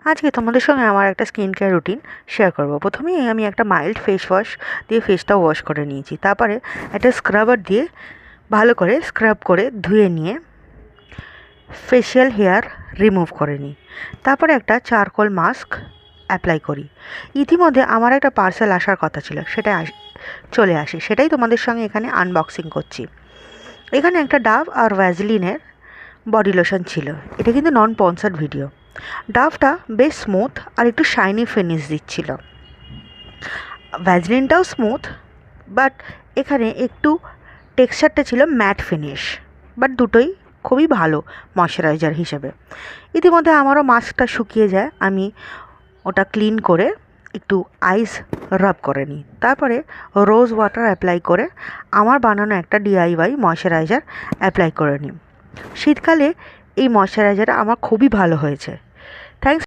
আজকে তোমাদের সঙ্গে আমার একটা স্কিন কেয়ার রুটিন শেয়ার করব। প্রথমেই আমি একটা মাইল্ড ফেস ওয়াশ দিয়ে ফেসটা ওয়াশ করে নিয়েছি। তারপরে একটা স্ক্রাবার দিয়ে ভালো করে স্ক্রাব করে ধুয়ে নিয়ে ফেশিয়াল হেয়ার রিমুভ করে নিই। তারপরে একটা চারকোল মাস্ক অ্যাপ্লাই করি। ইতিমধ্যে আমার একটা পার্সেল আসার কথা ছিল, সেটা চলে আসে, সেটাই তোমাদের সঙ্গে এখানে আনবক্সিং করছি। এখানে একটা ডাভ আর ভ্যাজলিনের বডি লোশন ছিল। এটা কিন্তু নন স্পন্সর্ড ভিডিও। ডাভটা বেশ স্মুথ আর একটু শাইনি ফিনিশ দিচ্ছিল। ভ্যাজলিনটাও স্মুথ, বাট এখানে একটু টেক্সচারটা ছিল ম্যাট ফিনিশ। বাট দুটোই খুবই ভালো ময়শ্চারাইজার হিসেবে। ইতিমধ্যে আমারও মাস্কটা শুকিয়ে যায়, আমি ওটা ক্লিন করে একটু আইস রাব করে নিই। তারপরে রোজ ওয়াটার অ্যাপ্লাই করে আমার বানানো একটা DIY ময়শ্চারাইজার অ্যাপ্লাই করে নিই। শীতকালে এই ময়শ্চারাইজারটা আমার খুবই ভালো হয়েছে।